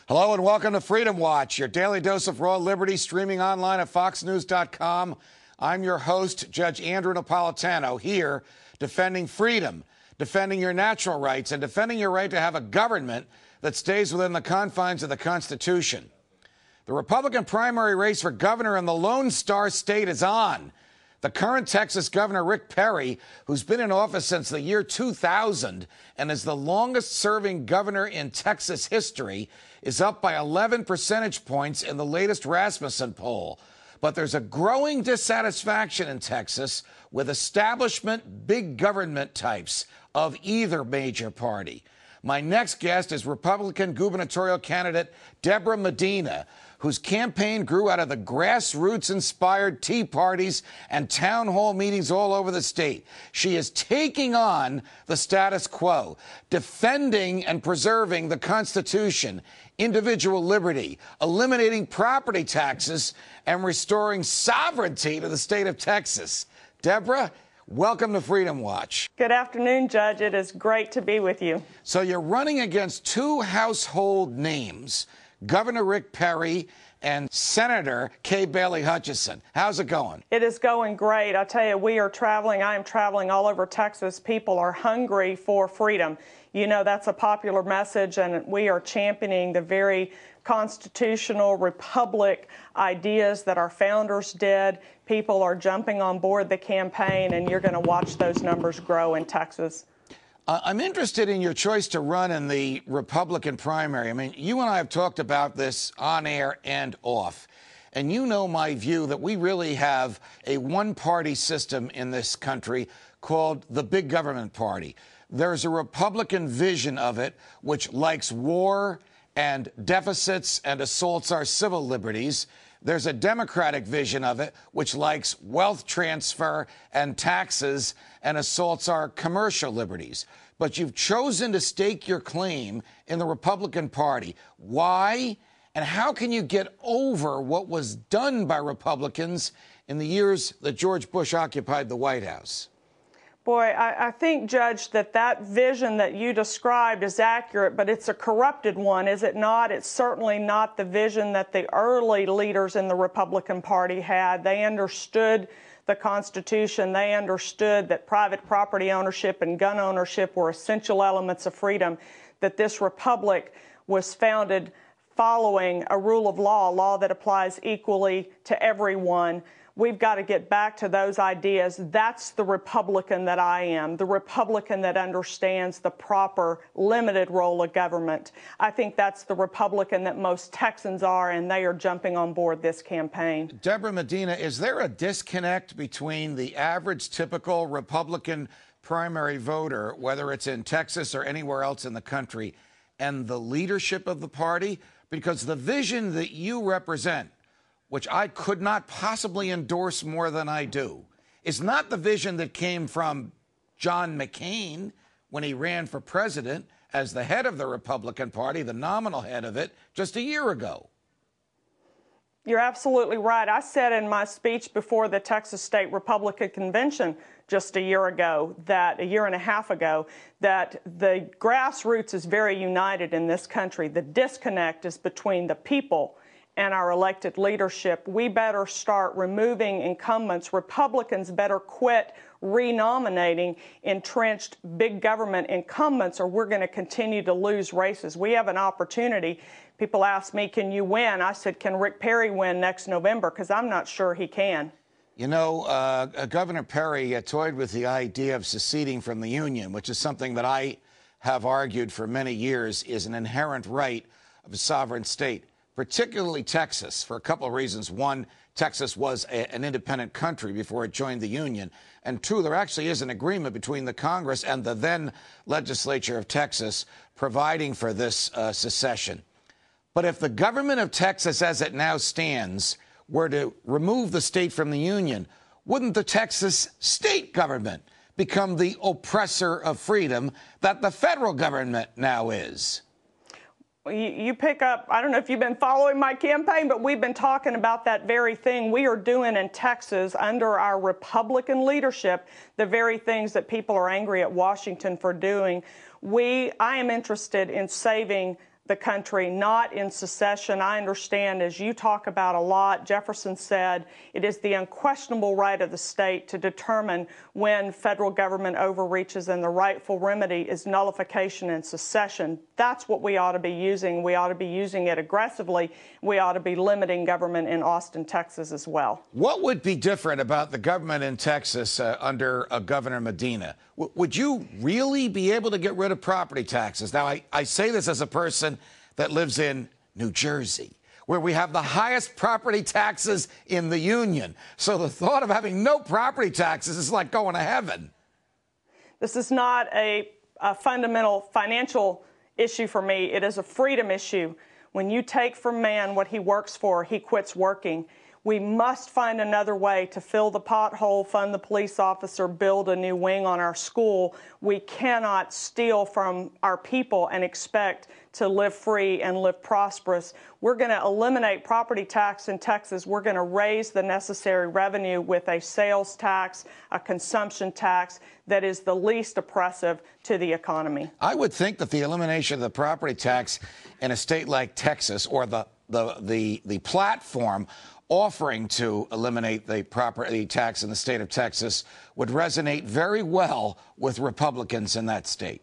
Hello and welcome to Freedom Watch, your daily dose of raw liberty, streaming online at foxnews.com. I'm your host, Judge Andrew Napolitano, here defending freedom, defending your natural rights, and defending your right to have a government that stays within the confines of the Constitution. The Republican primary race for governor in the Lone Star State is on. The current Texas Governor Rick Perry, who's been in office since the year 2000 and is the longest-serving governor in Texas history, is up by 11 percentage points in the latest Rasmussen poll. But there's a growing dissatisfaction in Texas with establishment big government types of either major party. My next guest is Republican gubernatorial candidate Deborah Medina, whose campaign grew out of the grassroots-inspired tea parties and town hall meetings all over the state. She is taking on the status quo, defending and preserving the Constitution, individual liberty, eliminating property taxes, and restoring sovereignty to the state of Texas. Deborah, welcome to Freedom Watch. Good afternoon, Judge. It is great to be with you. So you're running against two household names, Governor Rick Perry and Senator Kay Bailey Hutchison. How's it going? It is going great. I tell you, we are traveling. I am traveling all over Texas. People are hungry for freedom. You know, that's a popular message, and we are championing the very constitutional republic ideas that our founders did. People are jumping on board the campaign, and you're going to watch those numbers grow in Texas. I'm interested in your choice to run in the Republican primary. I mean, you and I have talked about this on air and off. And you know my view that we really have a one-party system in this country called the big government party. There's a Republican vision of it which likes war and deficits and assaults our civil liberties. There's a Democratic vision of it which likes wealth transfer and taxes and assaults our commercial liberties. But you've chosen to stake your claim in the Republican Party. Why? And how can you get over what was done by Republicans in the years that George Bush occupied the White House? Boy, I think, Judge, that vision that you described is accurate, but it's a corrupted one, is it not? It's certainly not the vision that the early leaders in the Republican Party had. They understood the Constitution. They understood that private property ownership and gun ownership were essential elements of freedom, that this republic was founded following a rule of law, a law that applies equally to everyone. We've got to get back to those ideas. That's the Republican that I am, the Republican that understands the proper limited role of government. I think that's the Republican that most Texans are, and they are jumping on board this campaign. Deborah Medina, is there a disconnect between the average typical Republican primary voter, whether it's in Texas or anywhere else in the country, and the leadership of the party? Because the vision that you represent, which I could not possibly endorse more than I do, is not the vision that came from John McCain when he ran for president as the head of the Republican Party, the nominal head of it, just a year ago. You're absolutely right. I said in my speech before the Texas State Republican Convention just a year ago, a year and a half ago, that the grassroots is very united in this country. The disconnect is between the people and our elected leadership. We better start removing incumbents. Republicans better quit renominating entrenched big government incumbents, or we're going to continue to lose races. We have an opportunity. People ask me, can you win? I said, can Rick Perry win next November? Because I'm not sure he can. You know, Governor Perry toyed with the idea of seceding from the Union, which is something that I have argued for many years is an inherent right of a sovereign state, particularly Texas, for a couple of reasons. One, Texas was an independent country before it joined the Union. And two, there actually is an agreement between the Congress and the then legislature of Texas providing for this secession. But if the government of Texas, as it now stands, were to remove the state from the Union, wouldn't the Texas state government become the oppressor of freedom that the federal government now is? You pick up, I don't know if you've been following my campaign, but we've been talking about that very thing. We are doing in Texas under our Republican leadership the very things that people are angry at Washington for doing. I am interested in saving the country, not in secession. I understand, as you talk about a lot, Jefferson said it is the unquestionable right of the state to determine when federal government overreaches, and the rightful remedy is nullification and secession. That's what we ought to be using. We ought to be using it aggressively. We ought to be limiting government in Austin, Texas as well. What would be different about the government in Texas under Governor Medina? Would you really be able to get rid of property taxes? Now, I say this as a person that lives in New Jersey, where we have the highest property taxes in the union. So the thought of having no property taxes is like going to heaven. This is not a fundamental financial issue for me. It is a freedom issue. When you take from man what he works for, he quits working. We must find another way to fill the pothole, fund the police officer, build a new wing on our school. We cannot steal from our people and expect to live free and live prosperous. We're going to eliminate property tax in Texas. We're going to raise the necessary revenue with a sales tax, a consumption tax that is the least oppressive to the economy. I would think that the elimination of the property tax in a state like Texas, or the platform offering to eliminate the property tax in the state of Texas, would resonate very well with Republicans in that state.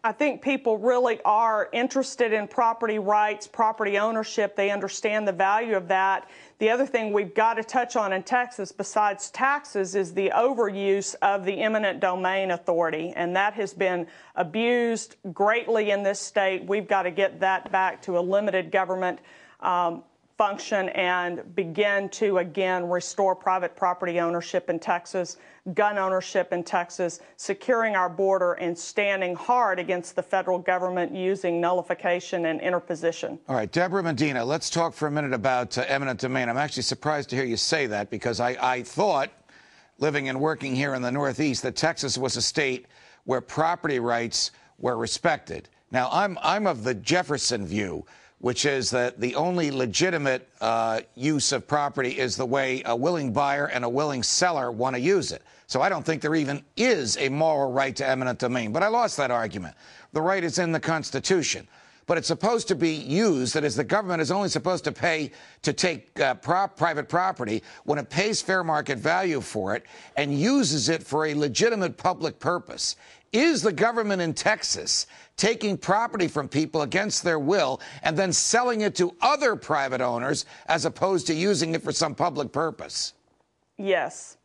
I think people really are interested in property rights, property ownership. They understand the value of that. The other thing we've got to touch on in Texas, besides taxes, is the overuse of the eminent domain authority, and that has been abused greatly in this state. We've got to get that back to a limited government function and begin to, again, restore private property ownership in Texas, gun ownership in Texas, securing our border, and standing hard against the federal government using nullification and interposition. All right, Deborah Medina, let's talk for a minute about eminent domain. I'm actually surprised to hear you say that, because I thought, living and working here in the Northeast, that Texas was a state where property rights were respected. Now, I'm of the Jefferson view, which is that the only legitimate use of property is the way a willing buyer and a willing seller want to use it. So I don't think there even is a moral right to eminent domain. But I lost that argument. The right is in the Constitution. But it's supposed to be used, that is, the government is only supposed to pay to take private property when it pays fair market value for it and uses it for a legitimate public purpose. Is the government in Texas taking property from people against their will and then selling it to other private owners as opposed to using it for some public purpose? Yes.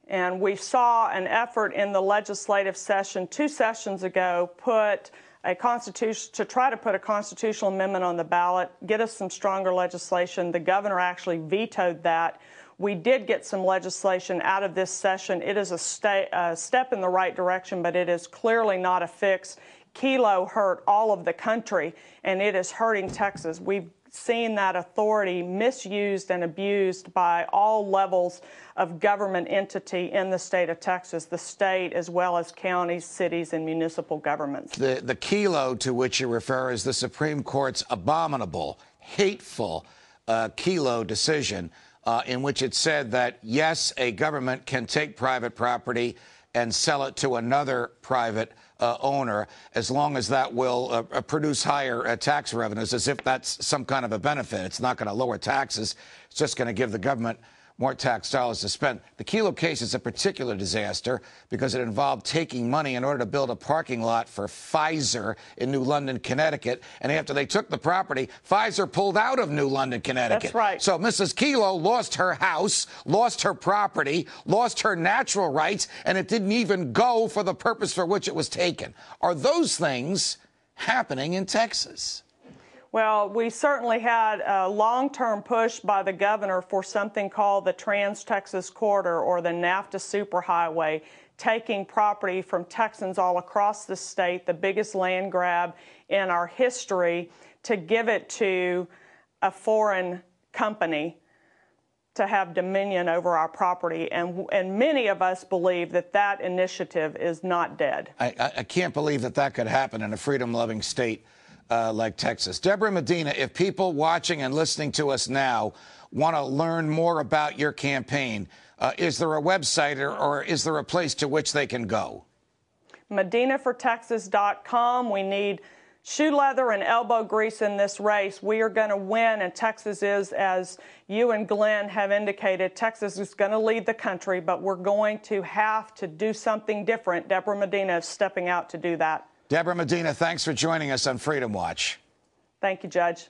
And we saw an effort in the legislative session 2 sessions ago to try to put a constitutional amendment on the ballot, get us some stronger legislation. The governor actually vetoed that. We did get some legislation out of this session. It is a step in the right direction, but it is clearly not a fix. Kelo hurt all of the country, and it is hurting Texas. We've seen that authority misused and abused by all levels of government entity in the state of Texas, the state as well as counties, cities, and municipal governments. The Kelo to which you refer is the Supreme Court's abominable, hateful Kelo decision, in which it said that, yes, a government can take private property and sell it to another private owner, as long as that will produce higher tax revenues, as if that's some kind of a benefit. It's not going to lower taxes. It's just going to give the government more tax dollars to spend. The Kelo case is a particular disaster because it involved taking money in order to build a parking lot for Pfizer in New London, Connecticut. And after they took the property, Pfizer pulled out of New London, Connecticut. That's right. So Mrs. Kelo lost her house, lost her property, lost her natural rights, and it didn't even go for the purpose for which it was taken. Are those things happening in Texas? Well, we certainly had a long-term push by the governor for something called the Trans-Texas Corridor, or the NAFTA Superhighway, taking property from Texans all across the state, the biggest land grab in our history, to give it to a foreign company to have dominion over our property. And many of us believe that that initiative is not dead. I can't believe that that could happen in a freedom-loving state like Texas. Deborah Medina, if people watching and listening to us now want to learn more about your campaign, is there a website or is there a place to which they can go? MedinaforTexas.com. We need shoe leather and elbow grease in this race. We are going to win, and Texas is, as you and Glenn have indicated, Texas is going to lead the country, but we're going to have to do something different. Deborah Medina is stepping out to do that. Deborah Medina, thanks for joining us on Freedom Watch. Thank you, Judge.